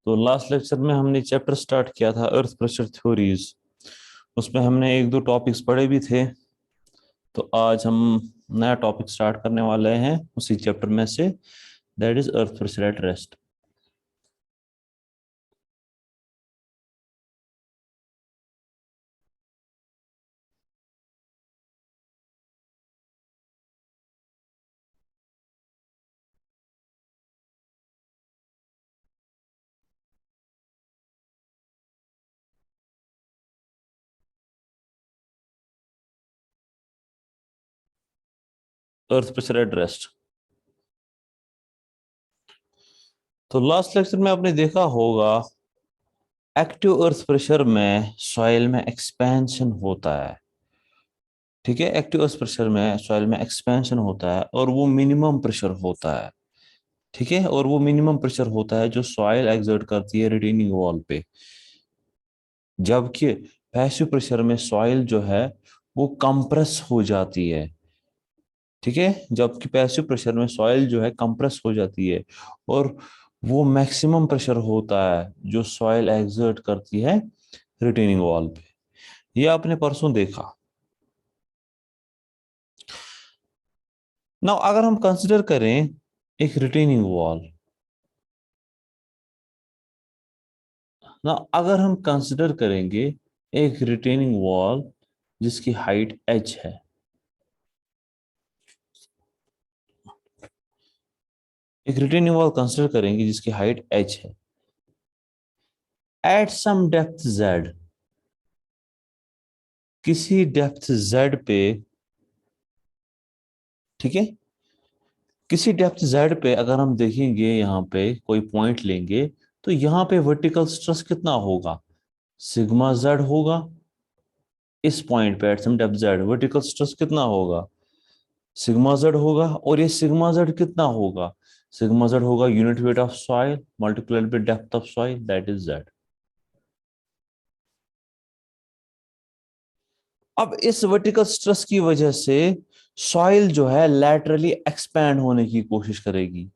तो last lecture में हमने चैप्टर स्टार्ट किया था अर्थ प्रेशर थ्योरीज। उसमें हमने एक दो टॉपिक्स पढ़े भी थे। तो आज हम नया टॉपिक स्टार्ट करने वाले हैं उसी चैप्टर में से, that is earth pressure at rest. Earth pressure at rest. तो लास्ट लेक्चर में आपने देखा होगा एक्टिव अर्थ प्रेशर में सॉइल में एक्सपेंशन होता है। ठीक है, एक्टिव अर्थ प्रेशर में सॉइल में एक्सपेंशन होता है और वो मिनिमम प्रेशर होता है। ठीक है, और वो मिनिमम प्रेशर होता है जो सॉइल एक्सर्ट करती है रिटेनिंग वॉल पे। जबकि पैसिव प्रेशर में सॉइल जो है वो कंप्रेस हो जाती है। ठीक है, जबकि पैसिव प्रेशर में सॉइल जो है कंप्रेस हो जाती है और वो मैक्सिमम प्रेशर होता है जो सॉइल एक्सर्ट करती है रिटेनिंग वॉल पे। ये आपने परसों देखा ना। अगर हम कंसिडर करें एक रिटेनिंग वॉल ना, अगर हम कंसिडर करेंगे एक रिटेनिंग वॉल जिसकी हाइट h है। एक रिटेनिंग वॉल कंसिडर करेंगे जिसकी हाइट h है एट सम डेप्थ z। किसी डेप्थ z पे, ठीक है, किसी डेप्थ z पे अगर हम देखेंगे यहाँ पे कोई पॉइंट लेंगे तो यहाँ पे वर्टिकल स्ट्रेस कितना होगा, सिग्मा z होगा। इस पॉइंट पे at some depth z vertical stress कितना होगा, सिग्मा z होगा। और ये सिग्मा z कितना होगा, सिग्मा z होगा unit weight of soil multiplied by depth of soil, that is z। अब इस वर्टिकल स्ट्रेस की वजह से सॉइल जो है लैटरली एक्सपैंड होने की कोशिश करेगी।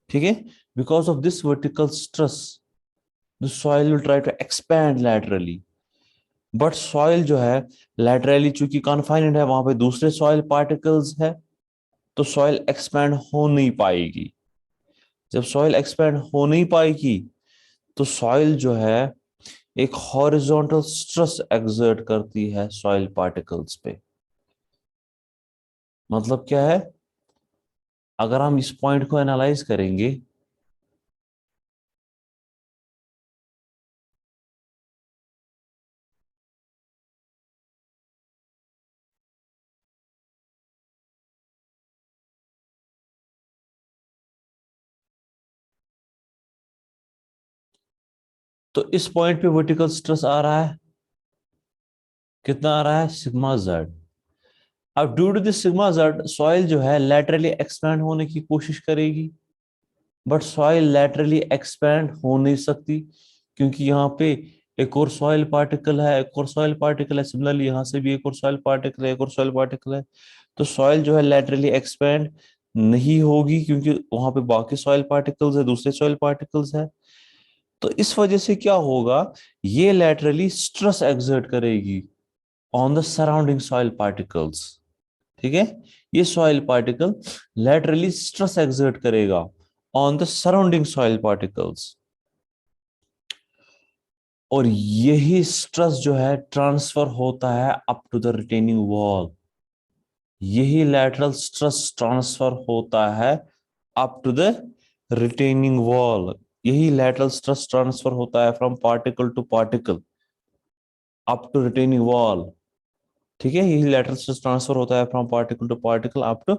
ठीक है, because of this vertical stress the soil will try to expand laterally. But soil जो है लैटरली चूंकि कॉन्फाइनेड है, वहां पे दूसरे सॉइल पार्टिकल्स है, तो सॉइल एक्सपैंड हो नहीं पाएगी। जब सॉइल एक्सपैंड हो नहीं पाएगी तो सॉइल जो है एक हॉरिजॉन्टल स्ट्रेस एक्सर्ट करती है सॉइल पार्टिकल्स पे। मतलब क्या है, अगर हम इस पॉइंट को एनालाइज करेंगे तो इस पॉइंट पे वर्टिकल स्ट्रेस आ रहा है, कितना आ रहा है, सिग्मा जेड। अब due to this sigma z soil जो है लैटरली एक्सपैंड होने की कोशिश करेगी, बट सॉइल लैटरली एक्सपैंड हो नहीं सकती क्योंकि यहाँ पे एक और सॉइल पार्टिकल है, एक और सॉइल पार्टिकल है, सिमिलरली यहाँ से भी एक और सॉइल पार्टिकल है, एक और सॉइल पार्टिकल है। तो सॉइल जो है लैटरली एक्सपैंड नहीं होगी क्योंकि वहां पे बाकी सॉइल पार्टिकल्स है, दूसरे सॉइल पार्टिकल्स है। तो इस वजह से क्या होगा, ये लैटरली स्ट्रेस एक्सर्ट करेगी on the surrounding soil particles. ठीक है, ये soil particle laterally stress exert करेगा on the surrounding soil particles. और यही स्ट्रेस जो है ट्रांसफर होता है up to the retaining wall. यही लैटरल स्ट्रेस ट्रांसफर होता है up to the retaining wall. यही लैटरल स्ट्रेस ट्रांसफर होता है from particle to particle up to retaining wall. ठीक है, यही लैटरल स्ट्रेस ट्रांसफर होता है from particle to particle up to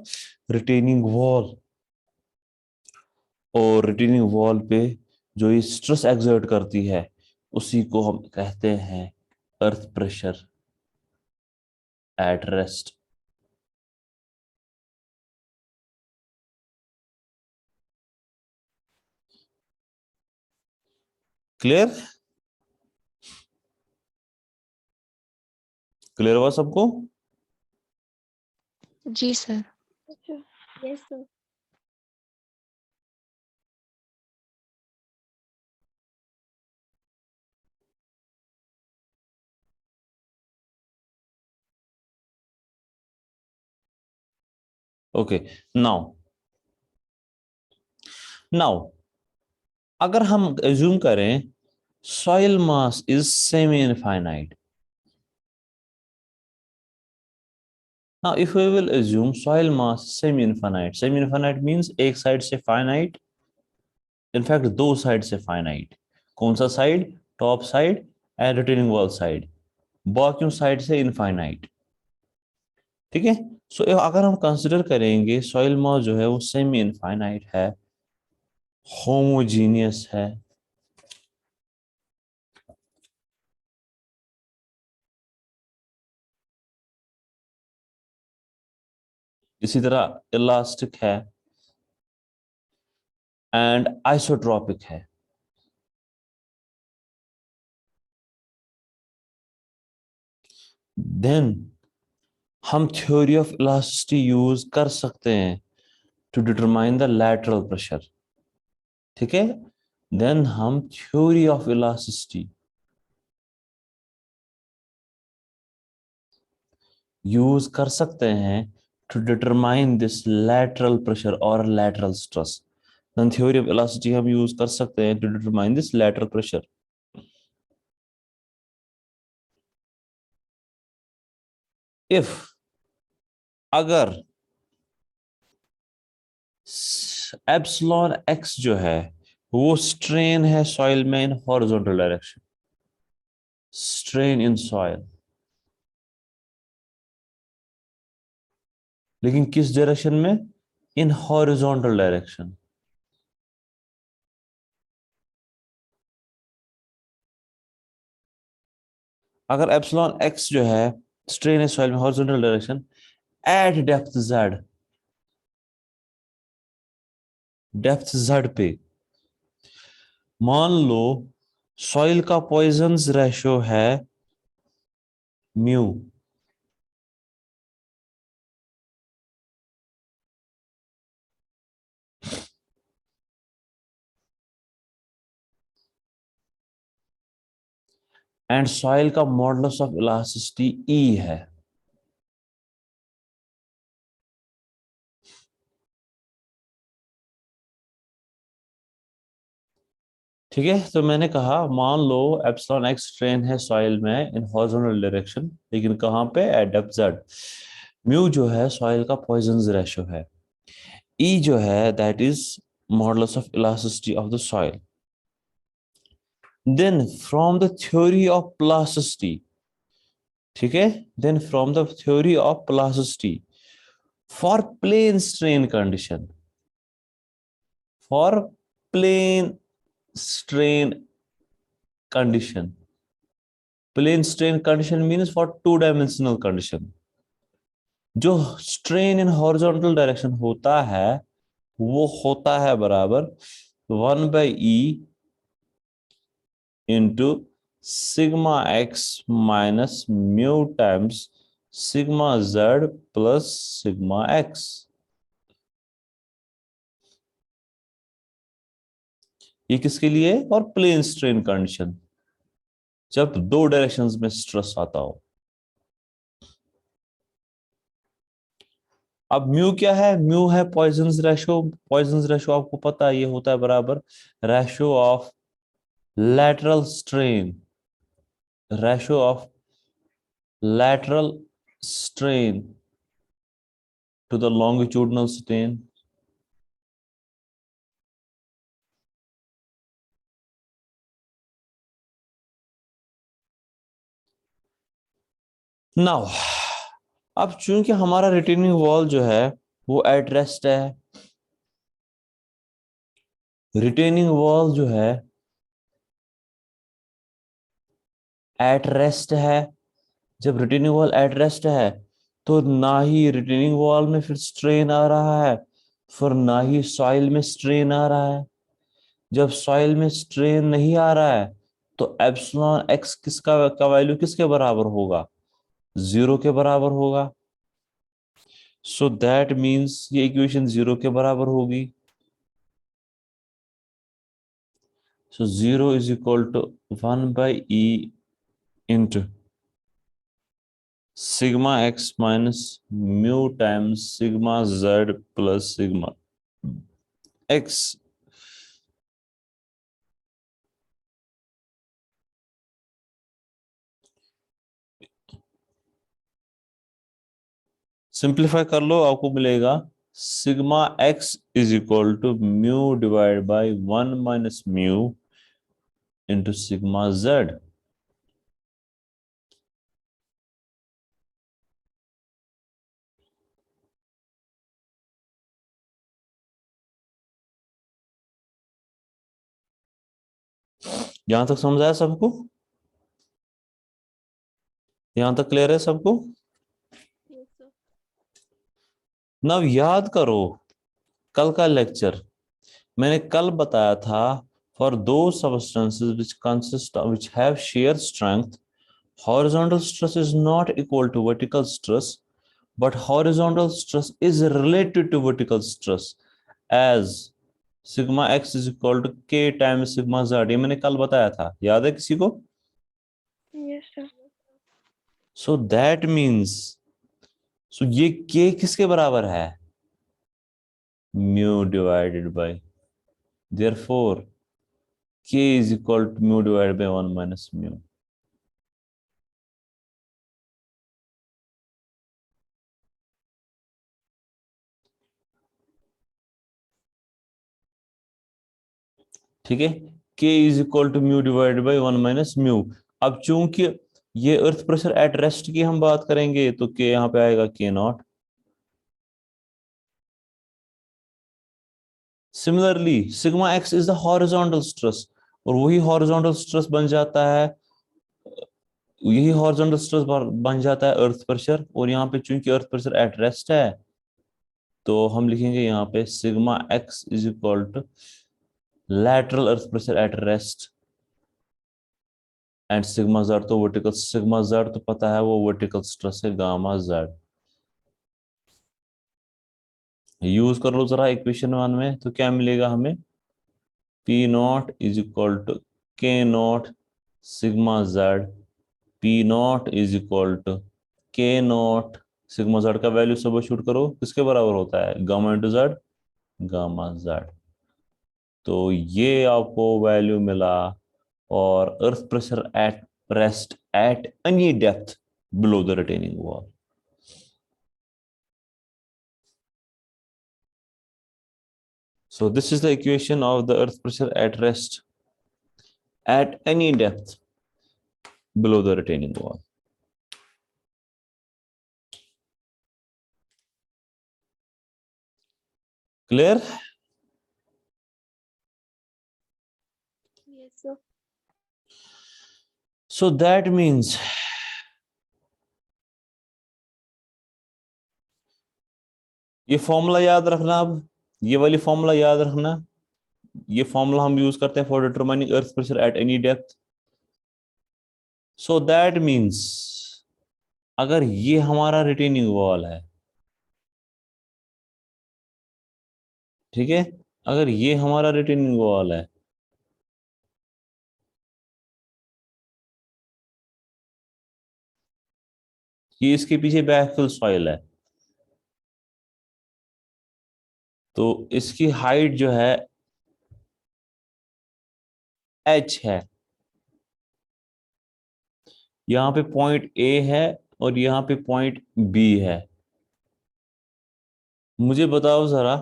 retaining wall. और रिटेनिंग वॉल पे जो ये स्ट्रेस एक्सर्ट करती है उसी को हम कहते हैं earth pressure at rest. Clear, clear हुआ सबको। जी sir. Yes sir. Okay, now now अगर हम एज्यूम करें soil mass is semi infinite. Now, if we will assume soil mass semi-infinite means एक साइड से finite, इनफैक्ट दो साइड से finite. कौन सा side? Top side and retaining wall side. बाकियों साइड से इनफाइनाइट. ठीक है. सो अगर हम कंसिडर करेंगे सॉइल मास जो है वो सेमी इनफाइनाइट है, होमोजीनियस है, इसी तरह इलास्टिक है एंड आइसोट्रॉपिक है, देन हम थ्योरी ऑफ इलास्टिसिटी यूज कर सकते हैं to determine the lateral pressure. ठीक है. देन हम थ्योरी ऑफ इलास्टिसिटी यूज कर सकते हैं to determine this lateral pressure और lateral stress. Then theory of elasticity हम यूज कर सकते हैं to determine this lateral pressure. If अगर एप्सिलॉन एक्स जो है वो स्ट्रेन है सॉइल में in horizontal direction, strain in soil, लेकिन किस डायरेक्शन में? In horizontal direction. अगर एप्सिलॉन एक्स जो है स्ट्रेन है सॉइल में horizontal direction at depth Z, depth Z पे मान लो सॉइल का पॉइजन्स रेशो है म्यू, एंड सॉइल का मॉडुलस ऑफ इलास्टिसिटी ई है. ठीक है. तो मैंने कहा मान लो एप्सिलॉन एक्स स्ट्रेन है सॉइल में इन हॉरिजॉन्टल डायरेक्शन, लेकिन कहाँ पे? Eight depth Z. म्यू जो है सॉइल का पॉइजन्स रेशो है, ई जो है that is modulus of elasticity of the soil. Then from the theory of plasticity, ठीक है, then from the theory of plasticity for plane strain condition, for plane strain condition, plane strain condition means for two dimensional condition, जो strain in horizontal direction होता है वो होता है बराबर 1/e into sigma x minus mu times sigma z plus sigma x. ये किसके लिए? और प्लेन स्ट्रेन कंडीशन, जब दो डायरेक्शंस में स्ट्रेस आता हो. अब म्यू क्या है? म्यू है पॉइजन्स रेशो. पॉइजन्स रेशो आपको पता है ये होता है बराबर ratio of lateral strain, ratio of lateral strain to the longitudinal strain. Now, अब चूंकि हमारा रिटेनिंग वॉल जो है वो एट रेस्ट है, रिटेनिंग वॉल जो है एट रेस्ट है, जब रिटेनिंग वॉल एट रेस्ट है तो ना ही रिटेनिंग वॉल में फिर स्ट्रेन आ रहा है, फिर ना ही सॉइल में स्ट्रेन आ रहा है. जब सॉइल में स्ट्रेन नहीं आ रहा है तो एप्सिलॉन एक्स किसका का वैल्यू किसके बराबर होगा? 0 के बराबर होगा. सो दैट मीन्स ये इक्वेशन 0 के बराबर होगी. So 0 is equal to 1/e into sigma x minus mu times sigma z plus sigma x. Simplify कर लो, आपको मिलेगा sigma x is equal to mu divide by 1 - mu into sigma z. यहां तक समझ आया सबको? यहां तक क्लियर है सबको? Yes, sir. नव याद करो कल का लेक्चर। मैंने कल बताया था फॉर दो substances which consist which have shear strength, horizontal stress is not equal to vertical stress, but horizontal stress is related to vertical stress as sigma x is equal to k times sigma z। ये मैंने कल बताया था, याद है किसी को? Yes, sir. So that means, so ये k किसके बराबर है? Mu divided by, therefore k is equal to mu divided by 1 minus mu। ठीक है, k is equal to mu divided by 1 minus mu. अब चूंकि ये अर्थ प्रेशर एट रेस्ट की हम बात करेंगे तो k यहाँ पे आएगा k not. Similarly sigma x is the horizontal stress, और वही हॉरिजॉन्टल स्ट्रेस बन जाता है, यही हॉरिजॉन्टल स्ट्रेस बन जाता है अर्थ प्रेशर। और यहाँ पे चूंकि अर्थ प्रेशर एट रेस्ट है तो हम लिखेंगे यहाँ पे sigma x is equal to lateral earth pressure at rest and sigma z, तो वर्टिकल सिग्मा जेड तो पता है वो वर्टिकल स्ट्रेस है गामा जेड। यूज कर लो जरा इक्वेशन 1 में, तो क्या मिलेगा हमें? P naught is equal to K naught sigma Z, P naught is equal to K naught sigma Z का वैल्यू सब शूट करो, किसके बराबर होता है? Gamma into Z, gamma Z. तो ये आपको वैल्यू मिला। और earth pressure at rest at any depth below the retaining wall. So this is the equation of the earth pressure at rest at any depth below the retaining wall. Clear? Yes, sir. So that means ये formula याद रखना। अब ये वाली formula याद रखना। ये formula हम यूज करते हैं for determining earth pressure eight any depth. So that means अगर ये हमारा रिटेनिंग वॉल है, ठीक है, अगर ये हमारा रिटेनिंग वॉल है ये इसके पीछे बैकफिल सॉइल है, तो इसकी हाइट जो है h है। यहाँ पे पॉइंट A है और यहाँ पे पॉइंट B है। मुझे बताओ जरा,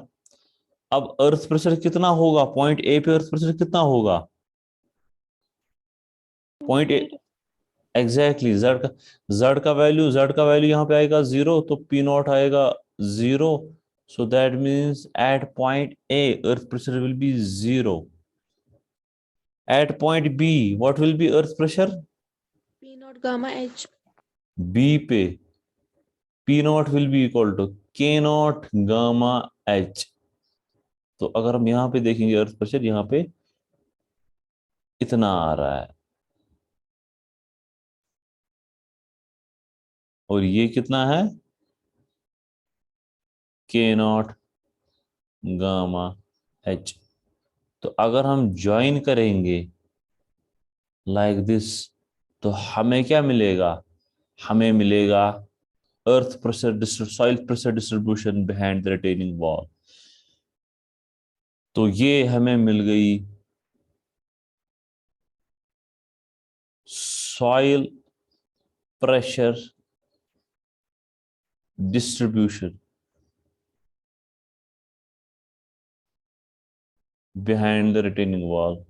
अब अर्थ प्रेशर कितना होगा पॉइंट ए पे? अर्थ प्रेशर कितना होगा point A? Zero. Exactly Z का वैल्यू यहाँ पे आएगा 0, तो पी नॉट आएगा 0। So that means at point A earth pressure will be 0। At point B what will be earth pressure? P naught gamma H. B पे P naught will be equal to K naught gamma H. तो अगर हम यहाँ पे देखेंगे earth pressure यहाँ पे इतना आ रहा है, और ये कितना है? के नॉट गामा एच। तो अगर हम ज्वाइन करेंगे लाइक दिस तो हमें क्या मिलेगा? हमें मिलेगा earth pressure, soil pressure distribution behind the retaining wall. तो ये हमें मिल गई soil pressure distribution behind the retaining wall.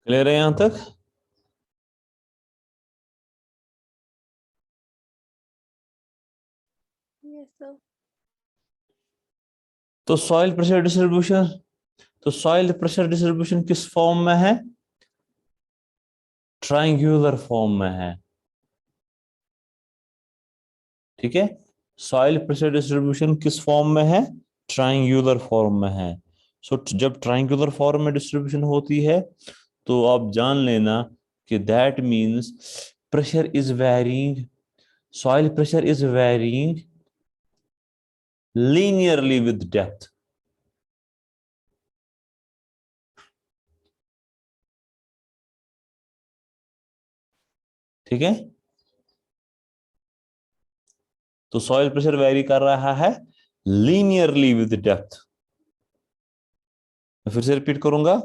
Clear है यहां तक? Yes, sir. तो सॉइल प्रेशर डिस्ट्रीब्यूशन, तो सॉइल प्रेशर डिस्ट्रीब्यूशन किस फॉर्म में है? ट्रायंगुलर फॉर्म में है, ठीक है। सॉइल प्रेशर डिस्ट्रीब्यूशन किस फॉर्म में है? ट्रायंगुलर फॉर्म में है। सो जब ट्रायंगुलर फॉर्म में डिस्ट्रीब्यूशन होती है तो आप जान लेना कि that means pressure is varying, soil pressure is varying linearly with depth. ठीक है, तो सॉइल प्रेशर वेरी कर रहा है लीनियरली विद डेप्थ। मैं फिर से रिपीट करूंगा,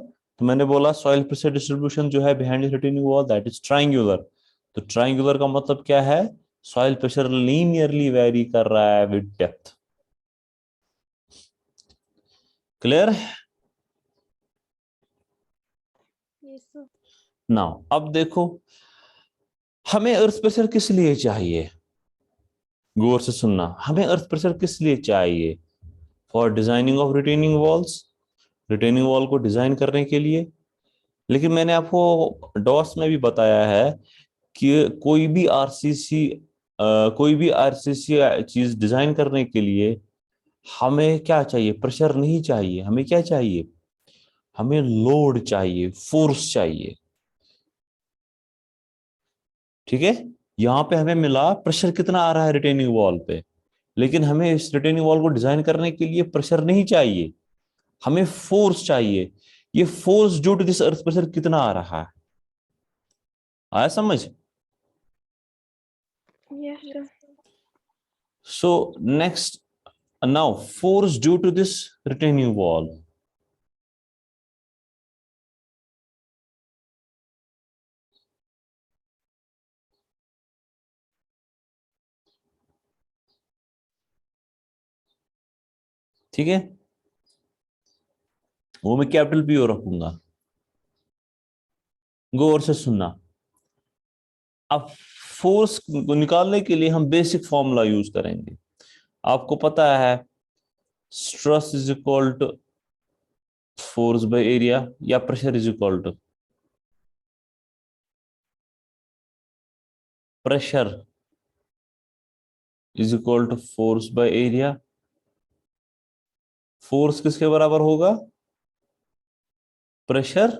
तो मैंने बोला सॉइल प्रेशर डिस्ट्रीब्यूशन जो है behind the retaining wall that is triangular. तो ट्रायंगुलर का मतलब क्या है? सॉइल प्रेशर लीनियरली वेरी कर रहा है with depth. Clear? Yes, sir. Now अब देखो, हमें अर्थ प्रेशर किस लिए चाहिए? गौर से सुनना, हमें अर्थ प्रेशर किस लिए चाहिए? For designing of retaining walls, retaining wall को डिजाइन करने के लिए। लेकिन मैंने आपको डॉस में भी बताया है कि कोई भी आरसीसी चीज डिजाइन करने के लिए हमें क्या चाहिए? प्रेशर नहीं चाहिए, हमें क्या चाहिए? हमें लोड चाहिए, फोर्स चाहिए। ठीक है, यहां पे हमें मिला प्रेशर कितना आ रहा है रिटेनिंग वॉल पे, लेकिन हमें इस रिटेनिंग वॉल को डिजाइन करने के लिए प्रेशर नहीं चाहिए, हमें फोर्स चाहिए। ये force due to this earth pressure कितना आ रहा है? आया समझ? Yes, sir. So next, now force due to this retaining wall. ठीक है, वो मैं कैपिटल पी ओ रखूंगा। गौर से सुनना, अब फोर्स को निकालने के लिए हम बेसिक फॉर्मूला यूज करेंगे। आपको पता है stress is equal to force by area, या pressure is equal to pressure is equal to force by area. Force किसके बराबर होगा? Pressure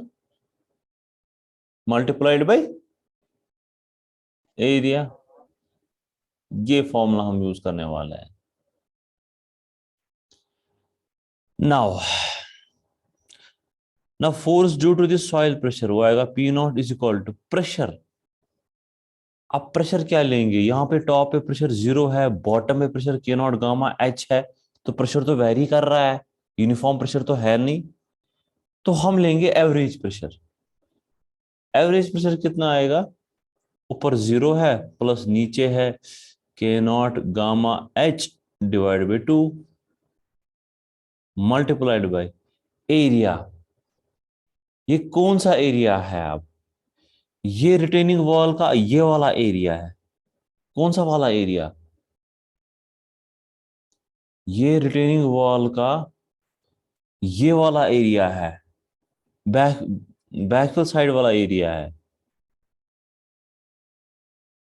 multiplied by area. ये फॉर्मूला हम यूज करने वाले हैं। नाउ ना force due to this soil pressure वो आएगा P naught is equal to pressure. अब प्रेशर क्या लेंगे? यहाँ पे टॉप पे प्रेशर 0 है, बॉटम में प्रेशर के नॉट गामा एच है, तो प्रेशर तो वेरी कर रहा है, यूनिफॉर्म प्रेशर तो है नहीं। तो हम लेंगे एवरेज प्रेशर। एवरेज प्रेशर कितना आएगा? ऊपर 0 है प्लस नीचे है के naught gamma H divide by 2 multiplied by area. ये कौन सा एरिया है? अब ये रिटेनिंग वॉल का ये वाला एरिया है। कौन सा वाला एरिया? ये रिटेनिंग वॉल का ये वाला एरिया है, बैक बैकफिल साइड वाला एरिया है।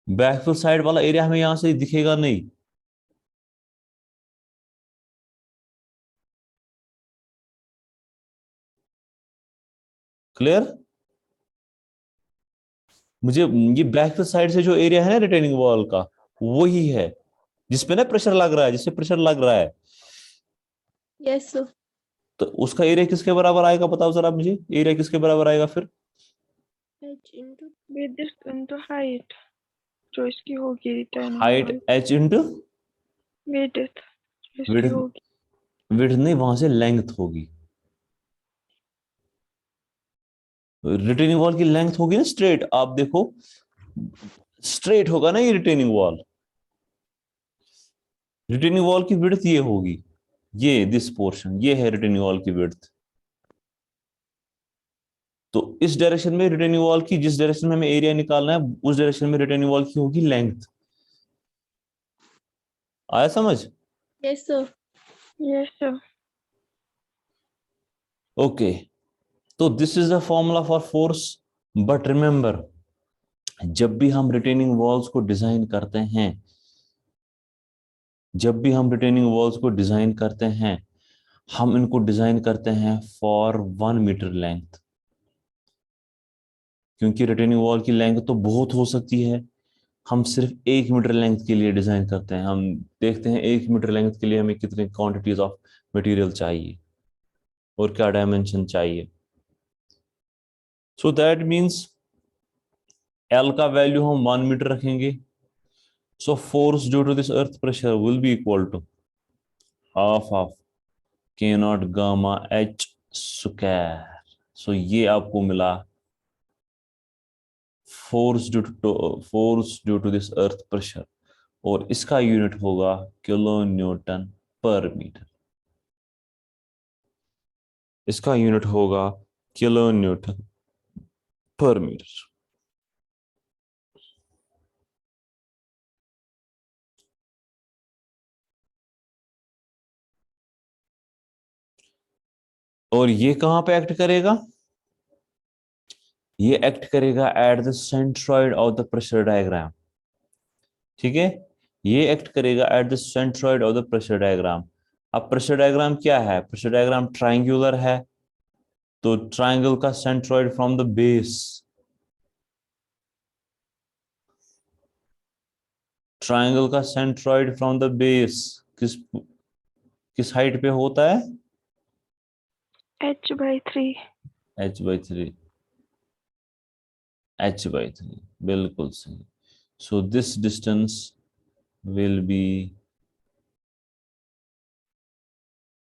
बैकफिल साइड वाला एरिया हमें यहां से दिखेगा नहीं। क्लियर? मुझे ये बैकफिल साइड से जो एरिया है ना रिटेनिंग वॉल का, वही है जिसपे ना प्रेशर लग रहा है, जिससे प्रेशर लग रहा है। Yes sir. तो उसका एरिया किसके बराबर आएगा, बताओ जरा मुझे, एरिया किसके बराबर आएगा फिर? H into width into height, जो इसकी होगी returning height wall. h into width जो इसकी विड्थ, होगी। विड्थ नहीं, वहां से लेंथ होगी। रिटेनिंग वॉल की लेंथ होगी ना स्ट्रेट, आप देखो स्ट्रेट होगा ना ये रिटेनिंग वॉल। रिटेनिंग वॉल की विड्थ ये होगी, ये दिस पोर्शन, ये है रिटेनिंग वॉल की विड्थ। तो इस डायरेक्शन में रिटेनिंग वॉल की, जिस डायरेक्शन में हमें एरिया निकालना है, उस डायरेक्शन में रिटेनिंग वॉल की होगी लेंथ। आया समझ? Yes sir. Yes sir. Okay, तो this is the formula for force. But remember, जब भी हम रिटेनिंग वॉल्स को डिजाइन करते हैं, जब भी हम रिटेनिंग वॉल्स को डिजाइन करते हैं, हम इनको डिजाइन करते हैं फॉर 1 मीटर लेंथ। क्योंकि रिटेनिंग वॉल की लेंथ तो बहुत हो सकती है, हम सिर्फ 1 मीटर लेंथ के लिए डिजाइन करते हैं। हम देखते हैं 1 मीटर लेंथ के लिए हमें कितने क्वांटिटीज ऑफ मटेरियल चाहिए और क्या डायमेंशन चाहिए। सो दैट मीन्स एल का वैल्यू हम 1 मीटर रखेंगे। So force due to this earth pressure will be equal to half of K naught gamma H square. सो ये आपको मिला force due to this earth pressure, और इसका यूनिट होगा किलो न्यूटन पर मीटर। इसका यूनिट होगा किलो न्यूटन पर मीटर। और ये कहां पे एक्ट करेगा? ये एक्ट करेगा at the centroid of the pressure diagram. ठीक है, ये एक्ट करेगा at the centroid of the pressure diagram. अब प्रेशर डायग्राम क्या है? प्रेशर डायग्राम ट्राइंगुलर है, तो ट्राइंगल का centroid from the base, triangle का सेंट्रॉइड फ्रॉम द बेस किस किस हाइट पे होता है? h/3। h/3, h/3, बिल्कुल सही। So this distance will be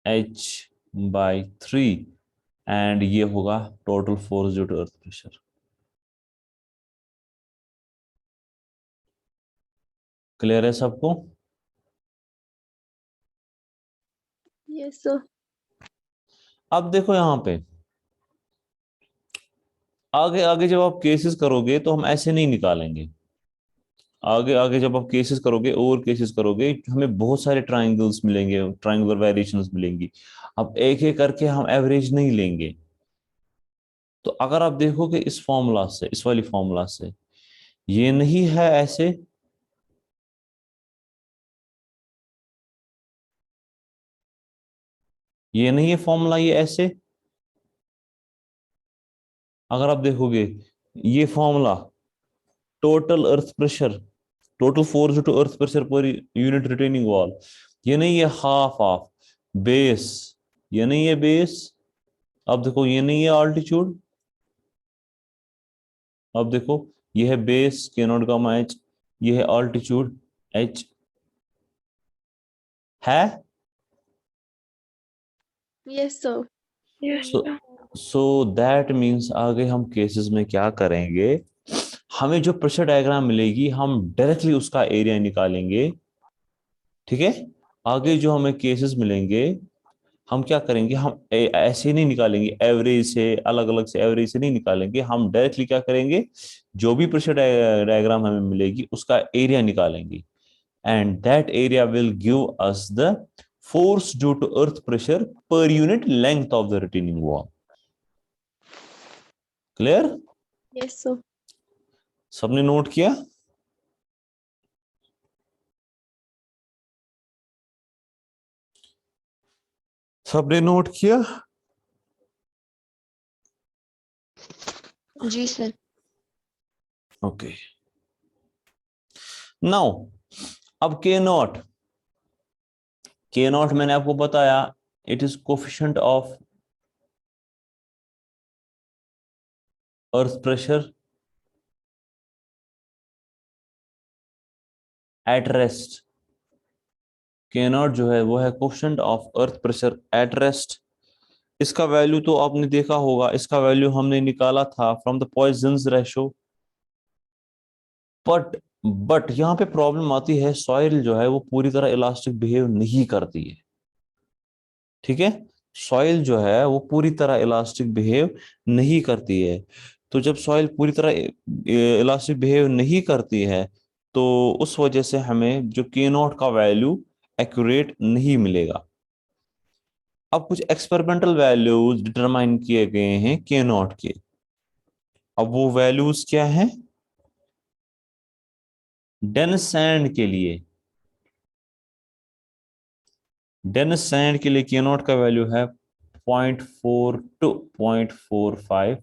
h/3, and ये होगा total force due to earth pressure. Clear है सबको? Yes sir. अब देखो यहां पे आगे आगे जब आप केसेस करोगे तो हम ऐसे नहीं निकालेंगे। आगे आगे जब आप केसेस करोगे और केसेस करोगे, हमें बहुत सारे ट्राइंगल्स मिलेंगे, ट्राइंगुलर वेरिएशंस मिलेंगी। अब एक एक करके हम एवरेज नहीं लेंगे। तो अगर आप देखोगे इस फॉर्मूला से, इस वाली फॉर्मूला से, ये नहीं है ऐसे, ये नहीं है फॉर्मूला, ये ऐसे। अगर आप देखोगे ये formula, total earth pressure, total force to earth pressure per unit retaining wall, ये नहीं है हाफ ऑफ बेस, ये नहीं है बेस। अब देखो ये नहीं है ऑल्टीट्यूड, अब देखो ये है बेस के नॉट गामा एच, ये है ऑल्टीट्यूड एच, है। Yes sir. Yes so sir. So that means आगे हम केसेस में क्या करेंगे, हमें जो प्रेशर डायग्राम मिलेगी हम डायरेक्टली उसका एरिया निकालेंगे। ठीक है, आगे जो हमें केसेस मिलेंगे हम क्या करेंगे, हम ऐसे नहीं निकालेंगे एवरेज से, अलग अलग से एवरेज से नहीं निकालेंगे, हम डायरेक्टली क्या करेंगे, जो भी प्रेशर डायग्राम हमें मिलेगी उसका एरिया निकालेंगे, and that area will give us the force due to earth pressure per unit length of the retaining wall. Clear? Yes sir. सबने नोट किया? सबने नोट किया? जी सर। ओके, नाउ अब के नॉट मैंने आपको बताया, it is coefficient of earth pressure at rest. K naught जो है वो है coefficient of earth pressure at rest. इसका वैल्यू तो आपने देखा होगा, इसका वैल्यू हमने निकाला था from the Poisson's ratio. But यहाँ पे प्रॉब्लम आती है, सॉइल जो है वो पूरी तरह इलास्टिक बिहेव नहीं करती है। ठीक है, सॉइल जो है वो पूरी तरह इलास्टिक बिहेव नहीं करती है। तो जब सॉइल पूरी तरह इलास्टिक बिहेव नहीं करती है, तो उस वजह से हमें जो के नॉट का वैल्यू एक्यूरेट नहीं मिलेगा। अब कुछ एक्सपेरिमेंटल वैल्यूज डिटरमाइन किए गए हैं के नॉट के। अब वो वैल्यूज क्या है? डेंस सैंड के लिए, डेंस सैंड के लिए के नॉट का वैल्यू है 0.4 टू 0.45।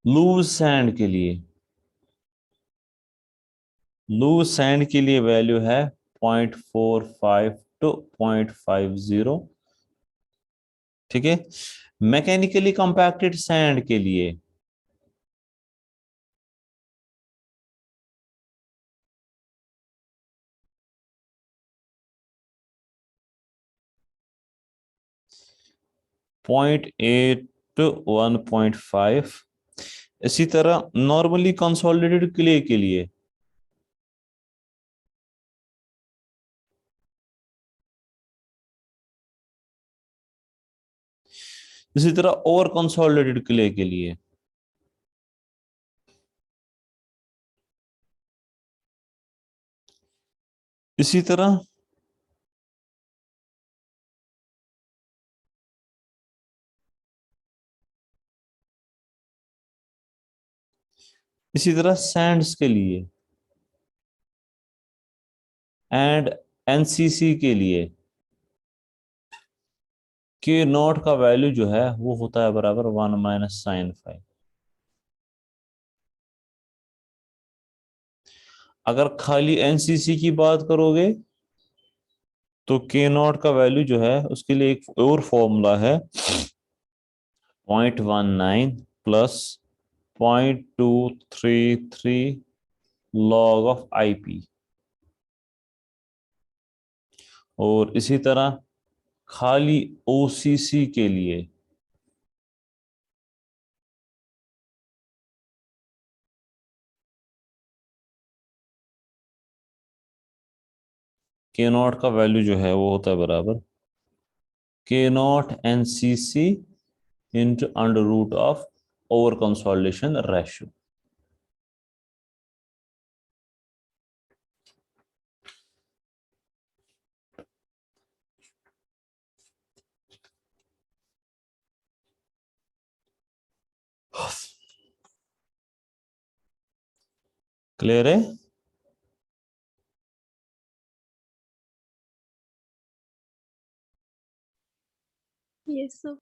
लूज सैंड के लिए, लूज सैंड के लिए वैल्यू है 0.45 टू 0.50। ठीक है, मैकेनिकली कंपैक्टेड सैंड के लिए पॉइंट 8 टू 1.5। इसी तरह नॉर्मली कंसोलिडेटेड क्ले के लिए इसी तरह ओवर कंसोलिडेटेड क्ले के लिए इसी तरह सैंड्स के लिए एंड एनसीसी के लिए के नॉट का वैल्यू जो है वो होता है बराबर 1 - sin5। अगर खाली एनसीसी की बात करोगे तो के नॉट का वैल्यू जो है उसके लिए एक और फॉर्मूला है, 0.19 प्लस 0.233 लॉग ऑफ आईपी। और इसी तरह खाली ओसीसी के लिए के नॉट का वैल्यू जो है वो होता है बराबर K naught NCC into under root of over consolidation ratio. Clear है? Yes, sir.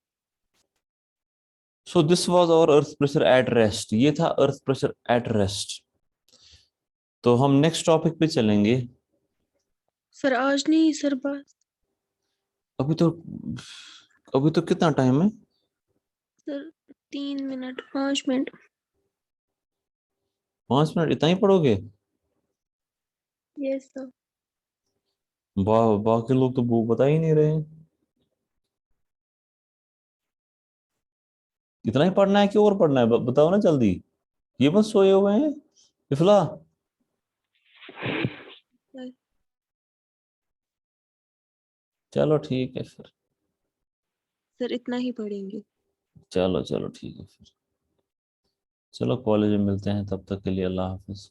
So this was our earth pressure at rest. ये था अर्थ प्रेशर एट रेस्ट। तो हम नेक्स्ट टॉपिक पे चलेंगे। सर आज नहीं सर बस अभी तो कितना टाइम है? Sir 3 minute 5 minute. 5 मिनट इतना ही पढ़ोगे? Yes sir. बाकी लोग तो वो बता ही नहीं रहे हैं। इतना ही पढ़ना है कि और पढ़ना है? बताओ ना जल्दी। ये बस सोए हुए हैं इफला। चलो ठीक है फिर। सर इतना ही पढ़ेंगे। चलो चलो ठीक है फिर। चलो कॉलेज में मिलते हैं, तब तक के लिए अल्लाह हाफिज।